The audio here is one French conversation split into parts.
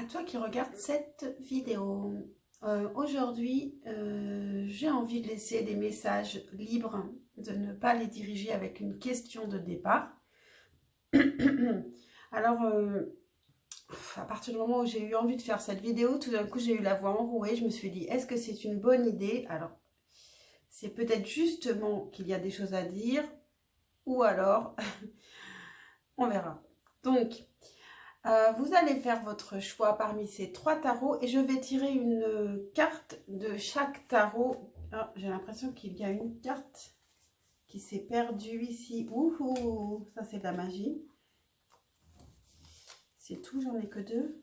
toi qui regardes cette vidéo. Aujourd'hui, j'ai envie de laisser des messages libres, de ne pas les diriger avec une question de départ. Alors, à partir du moment où j'ai eu envie de faire cette vidéo, tout d'un coup, j'ai eu la voix enrouée. Je me suis dit, est-ce que c'est une bonne idée? Alors, c'est peut-être justement qu'il y a des choses à dire, ou alors, on verra. Donc, vous allez faire votre choix parmi ces 3 tarots et je vais tirer une carte de chaque tarot. Ah, j'ai l'impression qu'il y a une carte qui s'est perdue ici. Ouh, ça c'est de la magie. C'est tout, j'en ai que 2.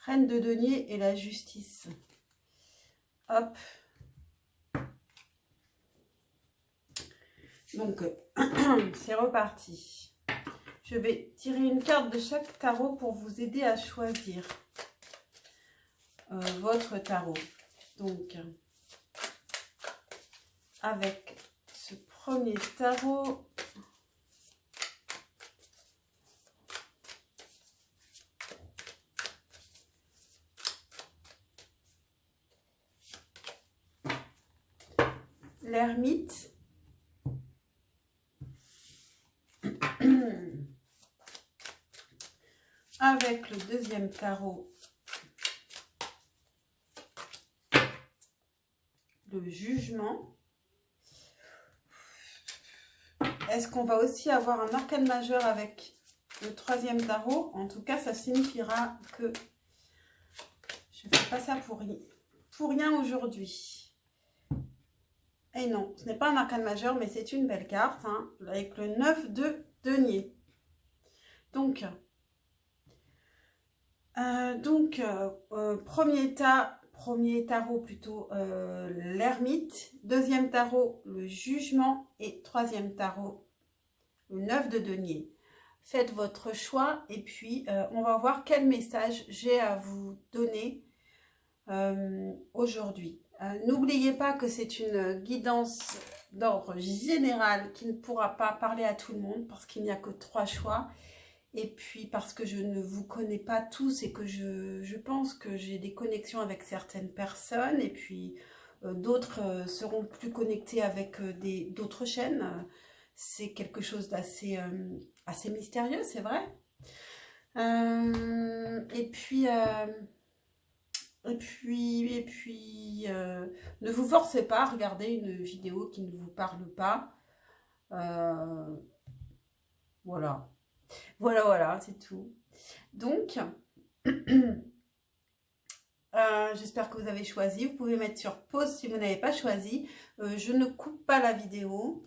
Reine de denier et la justice. Hop. Donc, c'est reparti. Je vais tirer une carte de chaque tarot pour vous aider à choisir votre tarot. Donc, avec ce premier tarot, l'ermite, avec le deuxième tarot, le jugement. Est-ce qu'on va aussi avoir un arcane majeur avec le troisième tarot? En tout cas, ça signifiera que je ne fais pas ça pour rien aujourd'hui. Et non, ce n'est pas un arcane majeur, mais c'est une belle carte, hein, avec le 9 de denier. Donc, premier tarot plutôt l'ermite, deuxième tarot le jugement et troisième tarot le 9 de denier. Faites votre choix et puis on va voir quel message j'ai à vous donner aujourd'hui. N'oubliez pas que c'est une guidance d'ordre général qui ne pourra pas parler à tout le monde parce qu'il n'y a que 3 choix. Et puis parce que je ne vous connais pas tous et que je pense que j'ai des connexions avec certaines personnes. Et puis d'autres seront plus connectés avec d'autres chaînes. C'est quelque chose d'assez assez mystérieux, c'est vrai. Et puis, ne vous forcez pas à regarder une vidéo qui ne vous parle pas. Voilà. Voilà, c'est tout. Donc, j'espère que vous avez choisi. Vous pouvez mettre sur pause si vous n'avez pas choisi. Je ne coupe pas la vidéo.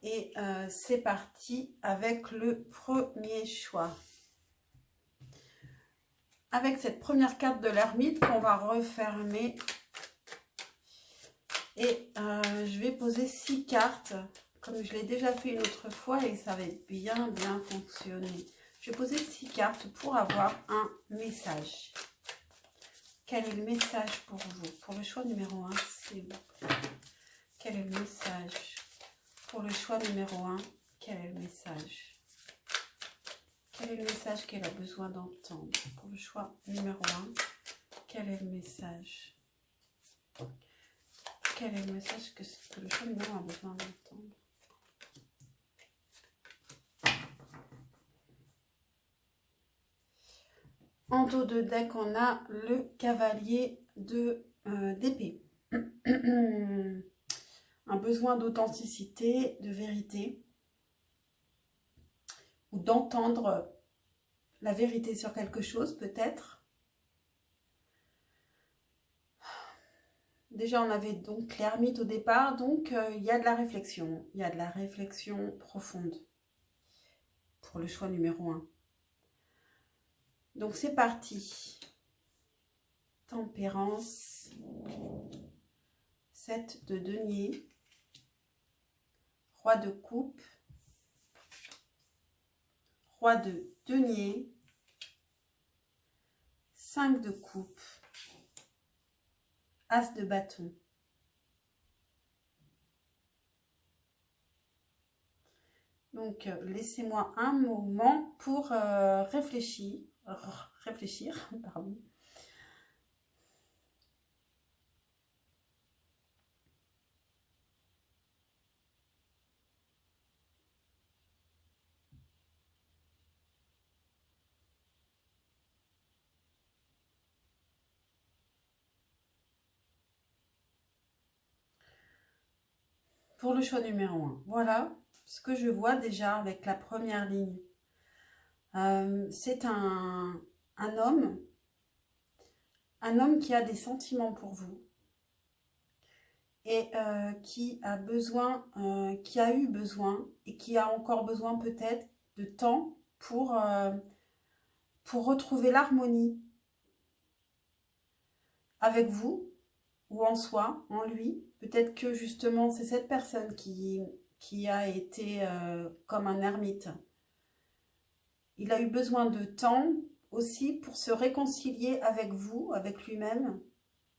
Et c'est parti avec le premier choix. Avec cette première carte de l'ermite qu'on va refermer. Et je vais poser 6 cartes. Comme je l'ai déjà fait une autre fois et ça va bien fonctionner. Je vais poser 6 cartes pour avoir un message. Quel est le message pour vous? Pour le choix numéro 1, c'est vous. Quel est le message? Pour le choix numéro 1, quel est le message? Quel est le message qu'elle a besoin d'entendre? Pour le choix numéro 1, quel est le message? Quel est le message que le choix numéro 1 a besoin d'entendre? En dos de deck, on a le cavalier d'épée. Un besoin d'authenticité, de vérité, ou d'entendre la vérité sur quelque chose, peut-être. Déjà, on avait donc l'ermite au départ, donc il y a de la réflexion. Il y a de la réflexion profonde pour le choix numéro 1. Donc c'est parti. Tempérance, 7 de denier, roi de coupe, roi de denier, 5 de coupe, as de bâton. Donc, laissez-moi un moment pour réfléchir. Réfléchir, pardon. Pour le choix numéro 1, voilà ce que je vois déjà avec la première ligne. C'est un homme qui a des sentiments pour vous et qui a besoin, qui a eu besoin et qui a encore besoin peut-être de temps pour retrouver l'harmonie avec vous ou en soi, en lui. Peut-être que justement c'est cette personne qui a été comme un ermite. Il a eu besoin de temps aussi pour se réconcilier avec vous, avec lui-même.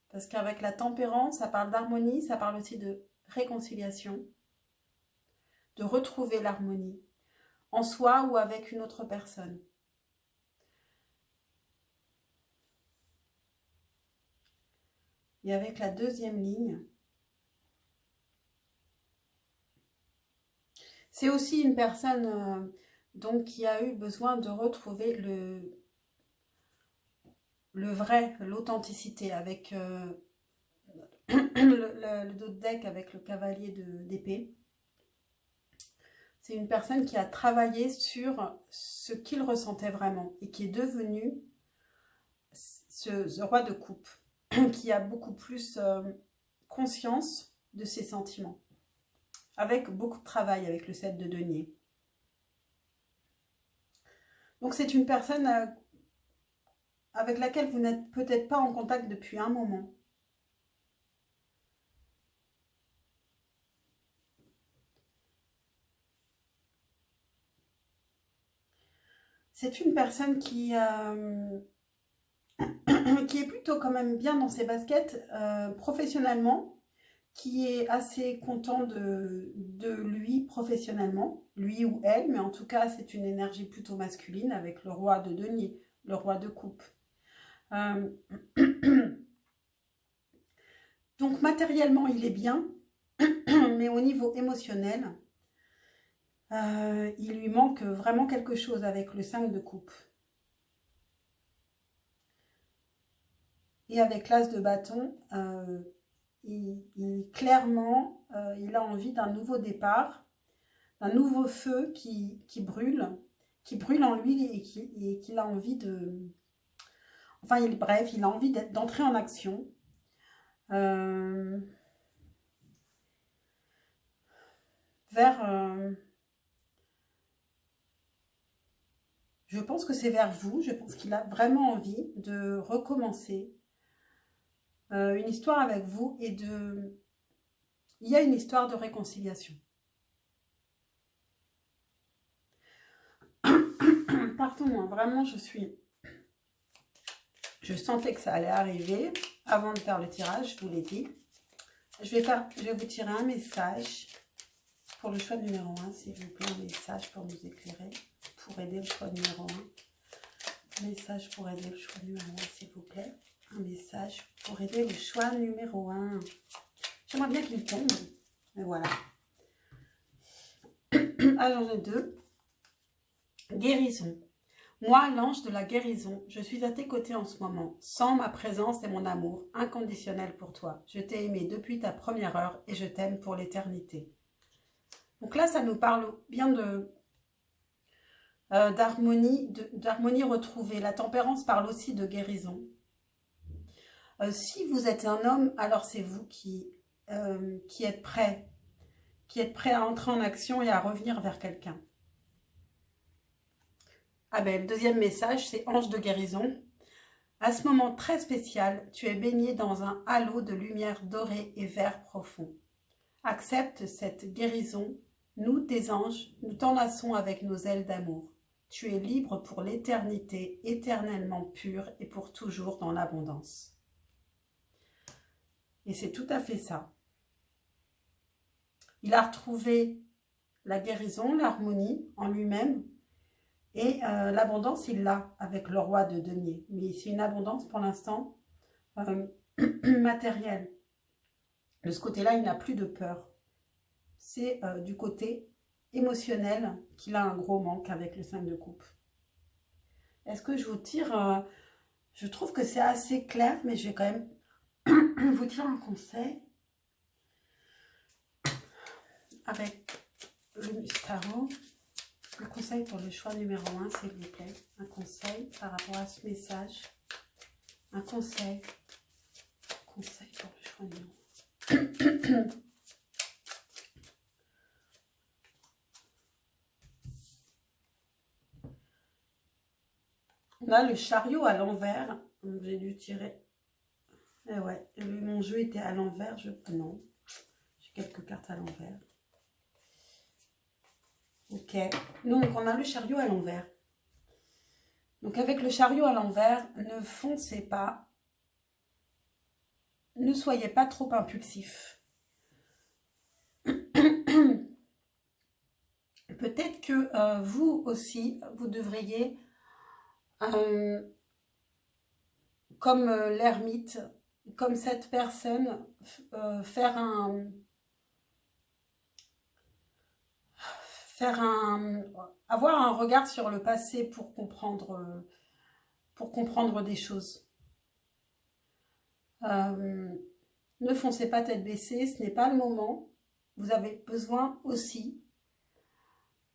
Parce qu'avec la tempérance, ça parle d'harmonie, ça parle aussi de réconciliation, de retrouver l'harmonie en soi ou avec une autre personne. Et avec la deuxième ligne, c'est aussi une personne donc qui a eu besoin de retrouver le vrai, l'authenticité avec le dos de deck avec le cavalier d'épée. C'est une personne qui a travaillé sur ce qu'il ressentait vraiment et qui est devenu ce roi de coupe, qui a beaucoup plus conscience de ses sentiments, avec beaucoup de travail avec le 7 de denier. Donc c'est une personne avec laquelle vous n'êtes peut-être pas en contact depuis un moment. C'est une personne qui est plutôt quand même bien dans ses baskets professionnellement, qui est assez content de lui professionnellement, lui ou elle, mais en tout cas c'est une énergie plutôt masculine avec le roi de denier, le roi de coupe. Donc matériellement il est bien, mais au niveau émotionnel, il lui manque vraiment quelque chose avec le 5 de coupe. Et avec l'as de bâton, clairement, il a envie d'un nouveau départ, d'un nouveau feu qui brûle en lui et qu'il a envie de... Enfin, bref, il a envie d'entrer en action. Je pense que c'est vers vous, je pense qu'il a vraiment envie de recommencer une histoire avec vous et de... Il y a une histoire de réconciliation. Pardon, hein, vraiment, je sentais que ça allait arriver avant de faire le tirage, je vous l'ai dit. Je vais vous tirer un message pour le choix numéro 1, s'il vous plaît, un message pour nous éclairer, pour aider le choix numéro 1. Un message pour aider le choix numéro 1, s'il vous plaît. Un message pour aider le choix numéro 1. J'aimerais bien qu'il tombe, mais voilà. Ah, j'en ai 2. Guérison. Moi, l'ange de la guérison, je suis à tes côtés en ce moment. Sens ma présence et mon amour inconditionnel pour toi. Je t'ai aimé depuis ta première heure et je t'aime pour l'éternité. Donc là, ça nous parle bien d'harmonie retrouvée. La tempérance parle aussi de guérison. Si vous êtes un homme, alors c'est vous qui êtes prêt à entrer en action et à revenir vers quelqu'un. Ah ben, le deuxième message, c'est ange de guérison. À ce moment très spécial, tu es baigné dans un halo de lumière dorée et vert profond. Accepte cette guérison. Nous, tes anges, nous t'enlaçons avec nos ailes d'amour. Tu es libre pour l'éternité, éternellement pure et pour toujours dans l'abondance. Et c'est tout à fait ça. Il a retrouvé la guérison, l'harmonie en lui-même. Et l'abondance, il l'a avec le roi de denier. Mais c'est une abondance pour l'instant matérielle. De ce côté-là, il n'a plus de peur. C'est du côté émotionnel qu'il a un gros manque avec le 5 de coupe. Est-ce que je vous tire je trouve que c'est assez clair, mais je vais quand même vous dire un conseil avec le Mustaro. Un conseil pour le choix numéro 1, s'il vous plaît. Un conseil par rapport à ce message. Un conseil. Conseil pour le choix numéro 1. On a le chariot à l'envers. J'ai dû tirer. Et ouais, mon jeu était à l'envers. Non, j'ai quelques cartes à l'envers. Ok, donc on a le chariot à l'envers. Donc avec le chariot à l'envers, ne foncez pas. Ne soyez pas trop impulsif. Peut-être que vous aussi, vous devriez, comme l'ermite, comme cette personne, avoir un regard sur le passé pour comprendre des choses. Ne foncez pas tête baissée, ce n'est pas le moment. Vous avez besoin aussi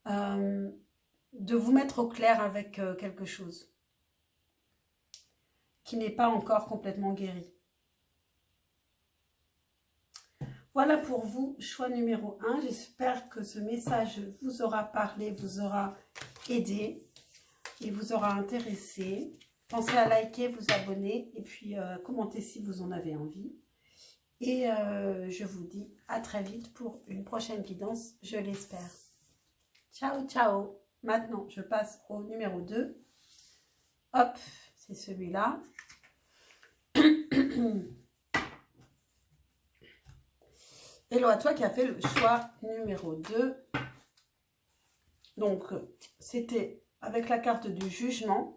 de vous mettre au clair avec quelque chose qui n'est pas encore complètement guéri. Voilà pour vous, choix numéro 1. J'espère que ce message vous aura parlé, vous aura aidé et vous aura intéressé. Pensez à liker, vous abonner et puis commenter si vous en avez envie. Et je vous dis à très vite pour une prochaine guidance, je l'espère. Ciao, ciao. Maintenant, je passe au numéro 2. Hop, c'est celui-là. Hello à toi qui a fait le choix numéro 2. Donc, c'était avec la carte du jugement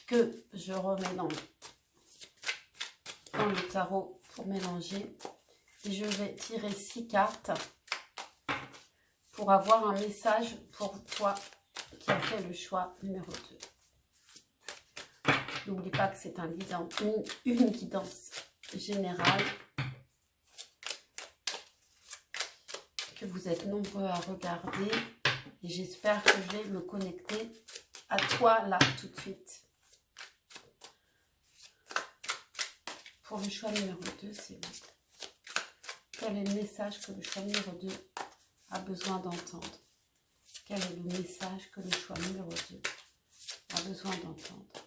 que je remets dans le tarot pour mélanger. Et je vais tirer 6 cartes pour avoir un message pour toi qui a fait le choix numéro 2. N'oublie pas que c'est une guidance générale. Que vous êtes nombreux à regarder et j'espère que je vais me connecter à toi là tout de suite. Pour le choix numéro 2, c'est bon. Quel est le message que le choix numéro 2 a besoin d'entendre? Quel est le message que le choix numéro 2 a besoin d'entendre?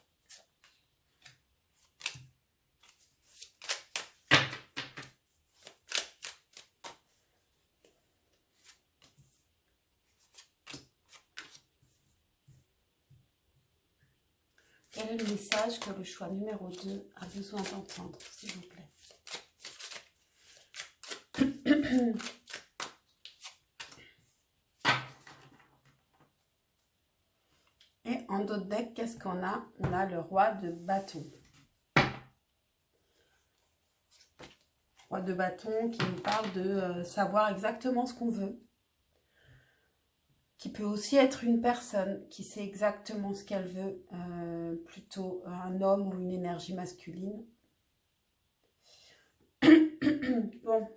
Quel est le message que le choix numéro 2 a besoin d'entendre, s'il vous plaît? Et en d'autres decks, qu'est-ce qu'on a? On a le roi de bâton. Roi de bâton qui nous parle de savoir exactement ce qu'on veut. Qui peut aussi être une personne qui sait exactement ce qu'elle veut, plutôt un homme ou une énergie masculine. Bon,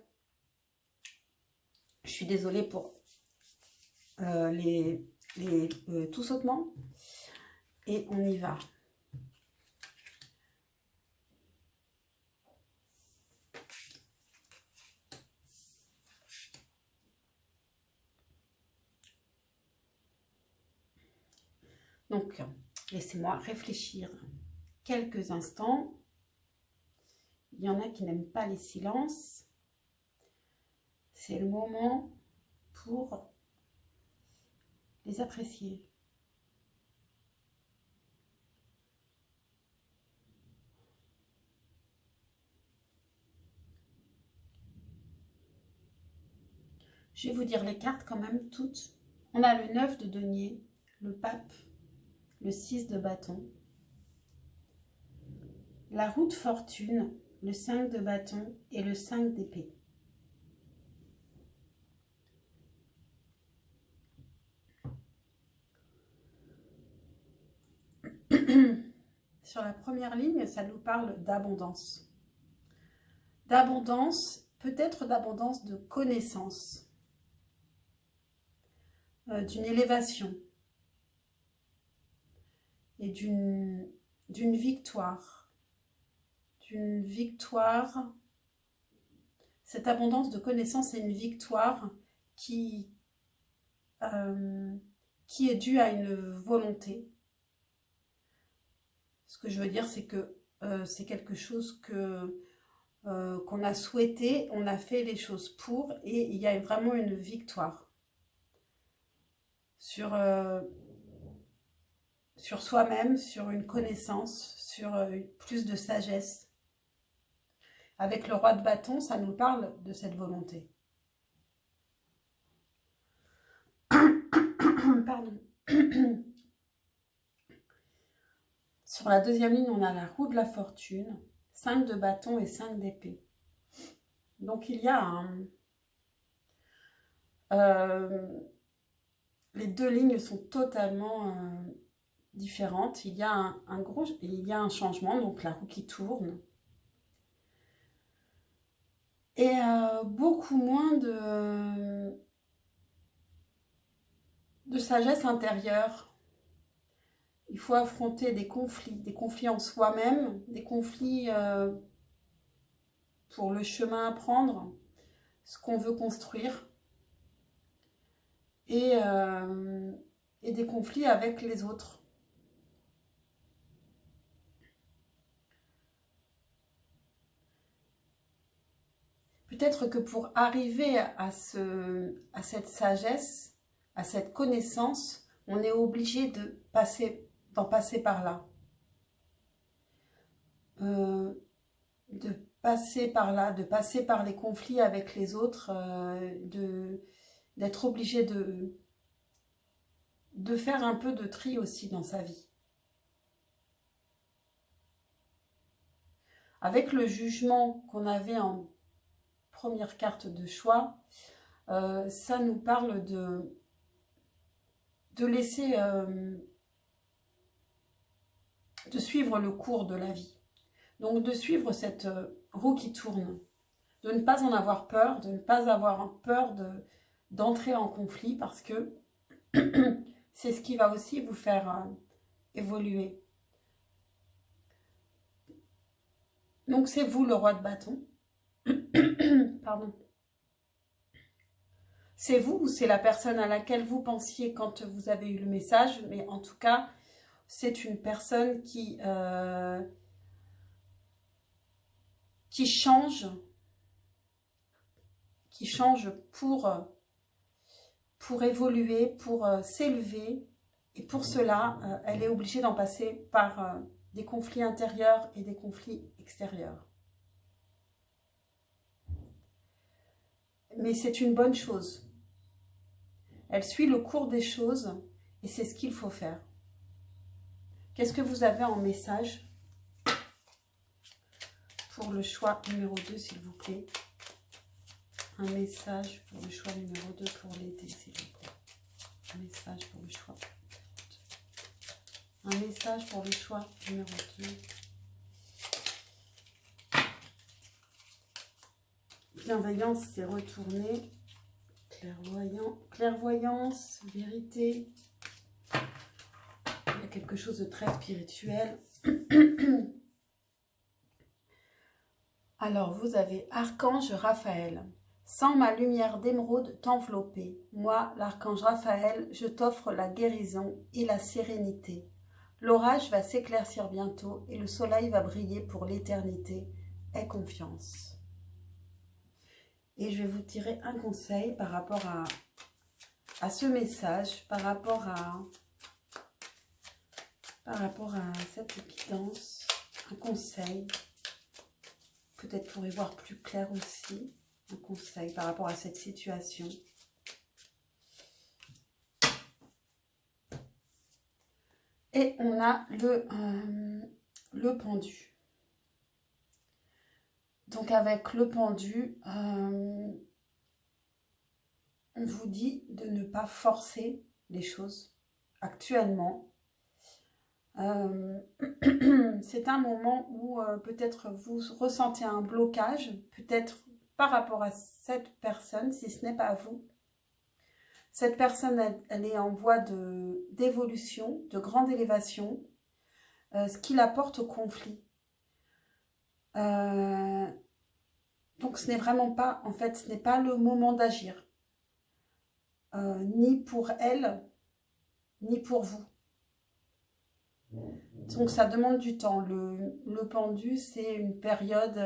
je suis désolée pour tout sautement. Et on y va. Donc, laissez-moi réfléchir quelques instants. Il y en a qui n'aiment pas les silences. C'est le moment pour les apprécier. Je vais vous dire les cartes quand même toutes. On a le 9 de denier, le pape, le 6 de bâton, la roue de fortune, le 5 de bâton et le 5 d'épée. Sur la première ligne, ça nous parle d'abondance. D'abondance, peut-être d'abondance de connaissances, d'une élévation et d'une victoire. D'une victoire. Cette abondance de connaissances est une victoire qui est due à une volonté. Ce que je veux dire, c'est que c'est quelque chose qu'on a souhaité, on a fait les choses pour, et il y a vraiment une victoire sur soi-même, sur une connaissance, sur plus de sagesse. Avec le roi de bâton, ça nous parle de cette volonté. Pardon. Sur la deuxième ligne, on a la roue de la fortune, 5 de bâton et 5 d'épée. Donc il y a les deux lignes sont totalement différentes. Il y a un changement, donc la roue qui tourne. Et beaucoup moins de sagesse intérieure. Il faut affronter des conflits en soi-même, des conflits pour le chemin à prendre, ce qu'on veut construire, et des conflits avec les autres. Peut-être que pour arriver à cette sagesse, à cette connaissance, on est obligé d'en passer par là. De passer par là, de passer par les conflits avec les autres, d'être obligé de faire un peu de tri aussi dans sa vie. Avec le jugement qu'on avait en première carte de choix, ça nous parle de laisser, de suivre le cours de la vie. Donc de suivre cette roue qui tourne, de ne pas en avoir peur, de ne pas avoir peur d'entrer en conflit, parce que c'est ce qui va aussi vous faire évoluer. Donc c'est vous le roi de bâton. Pardon. C'est vous ou c'est la personne à laquelle vous pensiez quand vous avez eu le message, mais en tout cas, c'est une personne qui change pour évoluer, pour s'élever, et pour cela, elle est obligée d'en passer par des conflits intérieurs et des conflits extérieurs. Mais c'est une bonne chose. Elle suit le cours des choses et c'est ce qu'il faut faire. Qu'est-ce que vous avez en message pour le choix numéro 2, s'il vous plaît? Un message pour le choix numéro 2 pour l'été, s'il vous plaît. Un message pour le choix. Un message pour le choix numéro 2. Bienveillance, c'est retourné. Clairvoyance, vérité. Il y a quelque chose de très spirituel. Alors, vous avez Archange Raphaël. Sans ma lumière d'émeraude t'envelopper, moi, l'archange Raphaël, je t'offre la guérison et la sérénité. L'orage va s'éclaircir bientôt et le soleil va briller pour l'éternité. Aie confiance. Et je vais vous tirer un conseil par rapport à ce message, par rapport à cette guidance, un conseil. Peut-être pour y voir plus clair aussi, un conseil par rapport à cette situation. Et on a le pendu. Donc avec le pendu, on vous dit de ne pas forcer les choses actuellement. C'est un moment où peut-être vous ressentez un blocage, peut-être par rapport à cette personne, si ce n'est pas vous. Cette personne, elle est en voie d'évolution, de grande élévation, ce qui la porte au conflit. Donc ce n'est vraiment pas, en fait, ce n'est pas le moment d'agir, ni pour elle, ni pour vous. Donc ça demande du temps. Le pendu, c'est une période,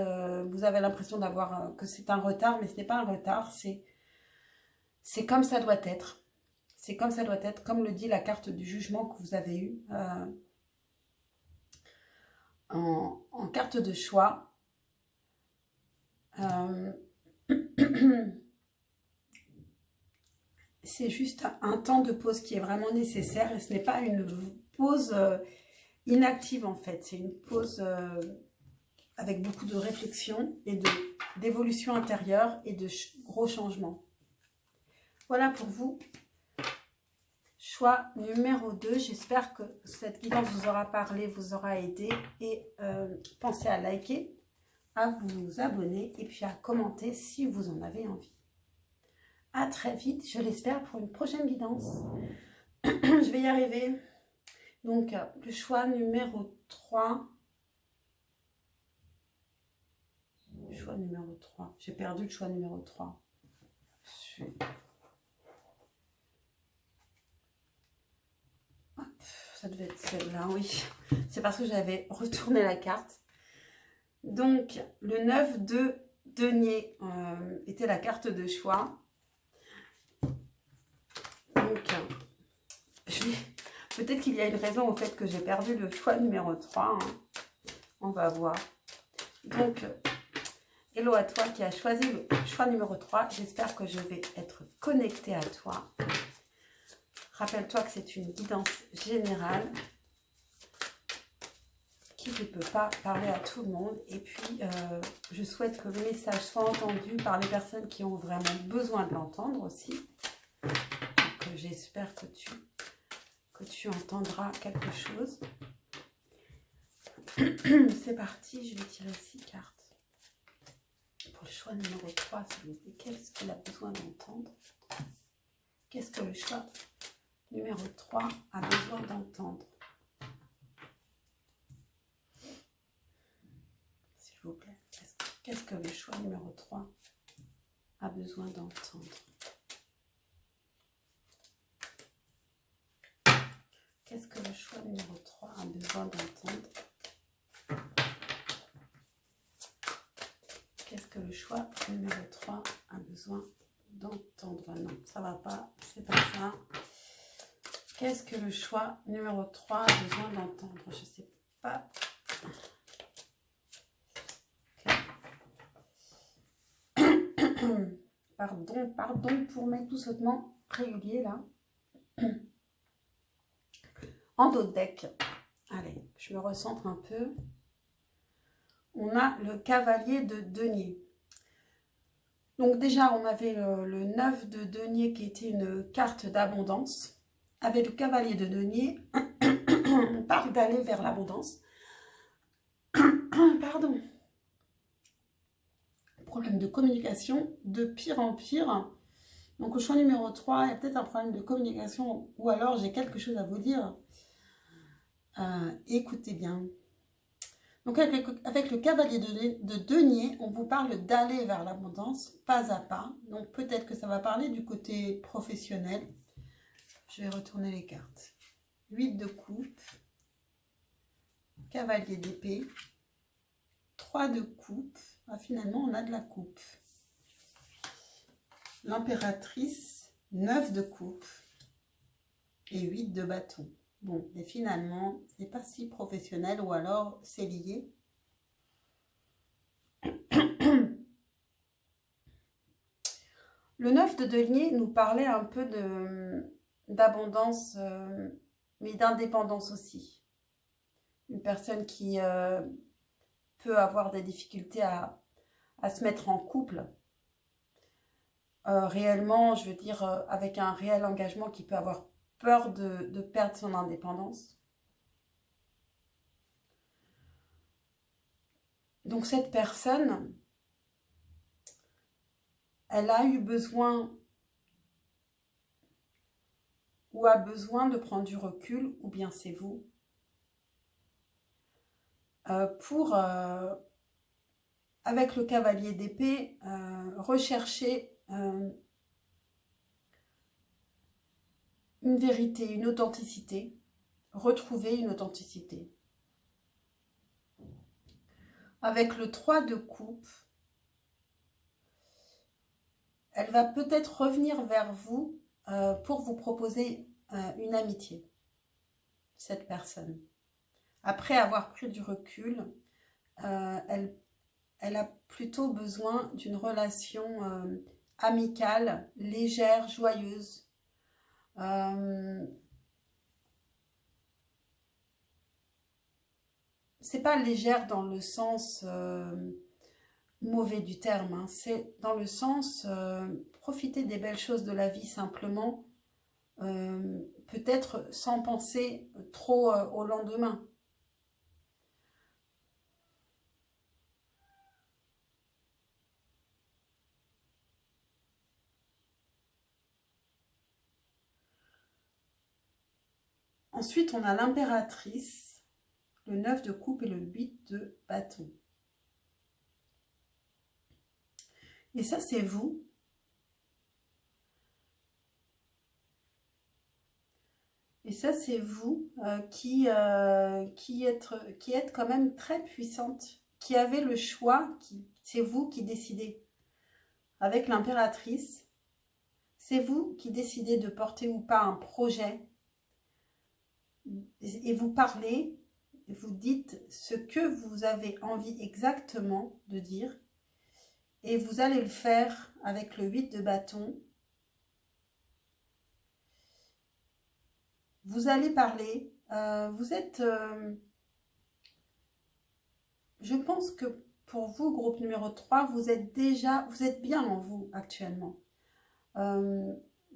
vous avez l'impression d'avoir que c'est un retard, mais ce n'est pas un retard, c'est comme ça doit être. C'est comme ça doit être, comme le dit la carte du jugement que vous avez eue en carte de choix. C'est juste un temps de pause qui est vraiment nécessaire et ce n'est pas une pause inactive en fait. C'est une pause avec beaucoup de réflexion et d'évolution intérieure et de gros changements. Voilà pour vous. Choix numéro 2. J'espère que cette guidance vous aura parlé, vous aura aidé. Et pensez à liker, à vous abonner et puis à commenter si vous en avez envie. À très vite, je l'espère, pour une prochaine guidance. Je vais y arriver. Donc, le choix numéro 3. Choix numéro 3. J'ai perdu le choix numéro 3. Hop, ça devait être celle-là, oui. C'est parce que j'avais retourné la carte. Donc, le 9 de denier était la carte de choix. Donc, peut-être qu'il y a une raison au fait que j'ai perdu le choix numéro 3. Hein. On va voir. Donc, hello à toi qui as choisi le choix numéro 3. J'espère que je vais être connectée à toi. Rappelle-toi que c'est une guidance générale qui ne peut pas parler à tout le monde. Et puis, je souhaite que le message soit entendu par les personnes qui ont vraiment besoin de l'entendre aussi. Donc, j'espère que tu entendras quelque chose. C'est parti, je vais tirer 6 cartes. Pour le choix numéro 3, qu'est-ce qu'il a besoin d'entendre? Qu'est-ce que le choix numéro 3 a besoin d'entendre? S'il vous plaît, qu'est-ce que le choix numéro 3 a besoin d'entendre? Qu'est-ce que le choix numéro 3 a besoin d'entendre? Qu'est-ce que le choix numéro 3 a besoin d'entendre? Non, ça va pas, c'est pas ça. Qu'est-ce que le choix numéro 3 a besoin d'entendre? Je sais pas. Okay. Pardon pour mes doucettements réguliers là. En dos de deck. Allez, je me recentre un peu. On a le cavalier de denier. Donc déjà, on avait le 9 de denier qui était une carte d'abondance. Avec le cavalier de denier, on parle d'aller vers l'abondance. Pardon. Problème de communication de pire en pire. Donc au choix numéro 3, il y a peut-être un problème de communication ou alors j'ai quelque chose à vous dire. Écoutez bien. Donc avec le cavalier de denier, on vous parle d'aller vers l'abondance, pas à pas. Donc peut-être que ça va parler du côté professionnel. Je vais retourner les cartes. 8 de coupe, cavalier d'épée, 3 de coupe. Ah, finalement, on a de la coupe. L'impératrice, 9 de coupe et 8 de bâton. Bon, et finalement, c'est pas si professionnel ou alors c'est lié. Le 9 de denier nous parlait un peu d'abondance mais d'indépendance aussi. Une personne qui peut avoir des difficultés à se mettre en couple. Réellement, je veux dire, avec un réel engagement, qui peut avoir peur de perdre son indépendance. Donc cette personne, elle a eu besoin ou a besoin de prendre du recul, ou bien c'est vous, pour, avec le cavalier d'épée, rechercher une vérité, une authenticité, retrouver une authenticité. Avec le 3 de coupe, elle va peut-être revenir vers vous pour vous proposer une amitié, cette personne. Après avoir pris du recul, elle a plutôt besoin d'une relation amicale, légère, joyeuse. C'est pas légère dans le sens mauvais du terme, hein. C'est dans le sens profiter des belles choses de la vie simplement, peut-être sans penser trop au lendemain. Ensuite, on a l'impératrice, le 9 de coupe et le 8 de bâton. Et ça, c'est vous. Et ça, c'est vous qui êtes quand même très puissante, qui avez le choix, c'est vous qui décidez. Avec l'impératrice, c'est vous qui décidez de porter ou pas un projet. Et vous parlez, vous dites ce que vous avez envie exactement de dire. Et vous allez le faire avec le 8 de bâton. Vous allez parler. Vous êtes... je pense que pour vous, groupe numéro 3, vous êtes bien en vous actuellement.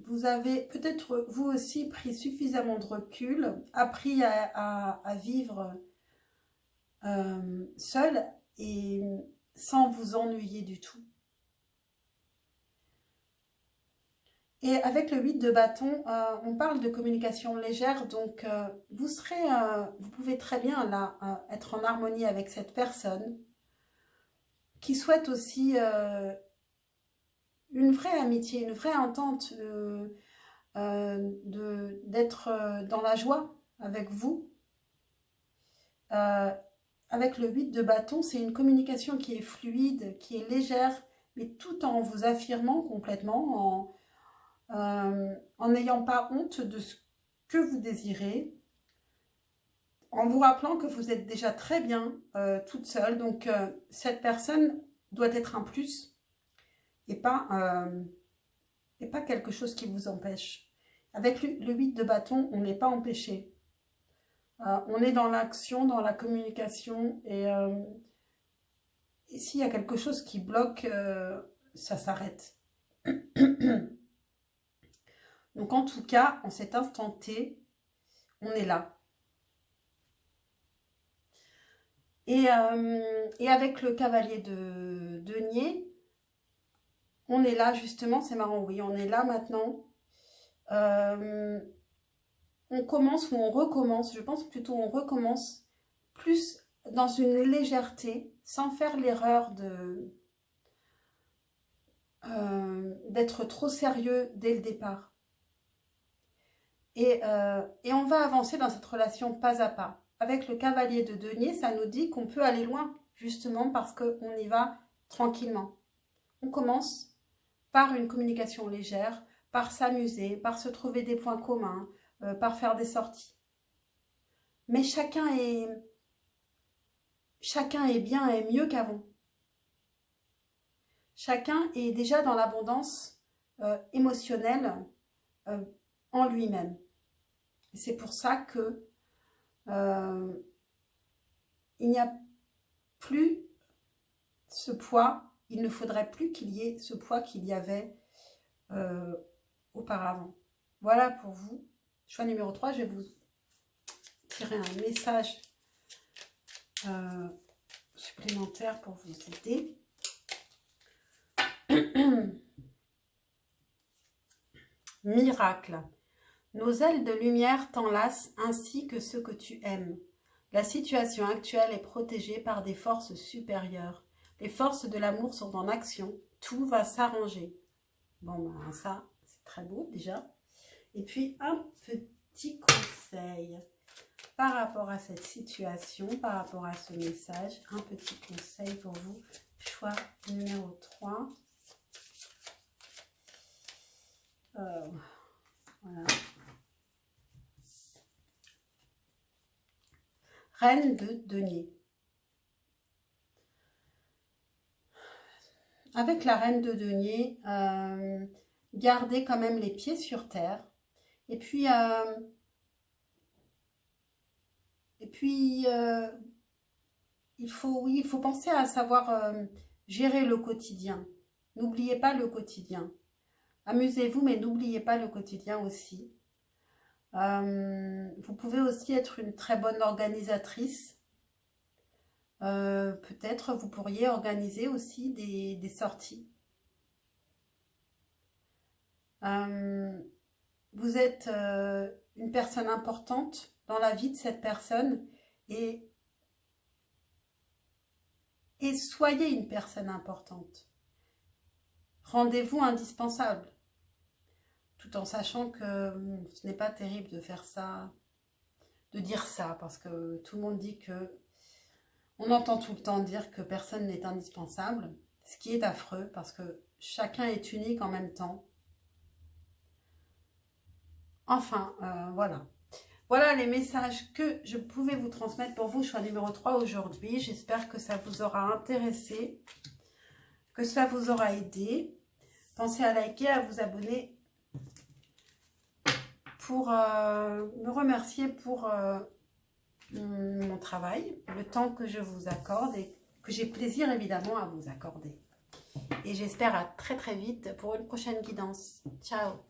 Vous avez peut-être vous aussi pris suffisamment de recul, appris à vivre seul et sans vous ennuyer du tout. Et avec le 8 de bâton, on parle de communication légère, donc vous pouvez très bien là être en harmonie avec cette personne qui souhaite aussi une vraie amitié, une vraie entente, d'être dans la joie avec vous. Avec le 8 de bâton, c'est une communication qui est fluide, qui est légère, mais tout en vous affirmant complètement, en n'ayant pas honte de ce que vous désirez, en vous rappelant que vous êtes déjà très bien toute seule. Donc, cette personne doit être un plus et pas quelque chose qui vous empêche. Avec le 8 de bâton, on n'est pas empêché. On est dans l'action, dans la communication, et s'il y a quelque chose qui bloque, ça s'arrête. Donc en tout cas, en cet instant T, on est là. Et avec le cavalier de denier, on est là justement, c'est marrant, oui, on est là maintenant. On commence ou on recommence, je pense plutôt on recommence plus dans une légèreté, sans faire l'erreur d'être trop sérieux dès le départ. Et on va avancer dans cette relation pas à pas. Avec le cavalier de denier, ça nous dit qu'on peut aller loin, justement parce qu'on y va tranquillement. On commence par une communication légère, par s'amuser, par se trouver des points communs, par faire des sorties. Mais chacun est bien et mieux qu'avant. Chacun est déjà dans l'abondance émotionnelle en lui-même. Et c'est pour ça que il n'y a plus ce poids, il ne faudrait plus qu'il y ait ce poids qu'il y avait auparavant. Voilà pour vous. Choix numéro 3, je vais vous tirer un message supplémentaire pour vous aider. Miracle. Nos ailes de lumière t'enlacent ainsi que ceux que tu aimes. La situation actuelle est protégée par des forces supérieures. Les forces de l'amour sont en action. Tout va s'arranger. Bon, ben ça, c'est très beau déjà. Et puis, un petit conseil par rapport à cette situation, par rapport à ce message. Un petit conseil pour vous. Choix numéro 3. Voilà. Reine de denier. Avec la reine de denier, gardez quand même les pieds sur terre. Et puis il faut penser à savoir gérer le quotidien. N'oubliez pas le quotidien. Amusez-vous, mais n'oubliez pas le quotidien aussi. Vous pouvez aussi être une très bonne organisatrice. Peut-être vous pourriez organiser aussi des sorties. Vous êtes une personne importante dans la vie de cette personne et soyez une personne importante. Rendez-vous indispensable. Tout en sachant que ce n'est pas terrible de faire ça, de dire ça, parce que tout le monde dit que... On entend tout le temps dire que personne n'est indispensable, ce qui est affreux, parce que chacun est unique en même temps. Enfin, voilà. Voilà les messages que je pouvais vous transmettre pour vous, choix numéro 3 aujourd'hui. J'espère que ça vous aura intéressé, que ça vous aura aidé. Pensez à liker, à vous abonner pour me remercier pour mon travail, le temps que je vous accorde et que j'ai plaisir évidemment à vous accorder. Et j'espère à très très vite pour une prochaine guidance. Ciao!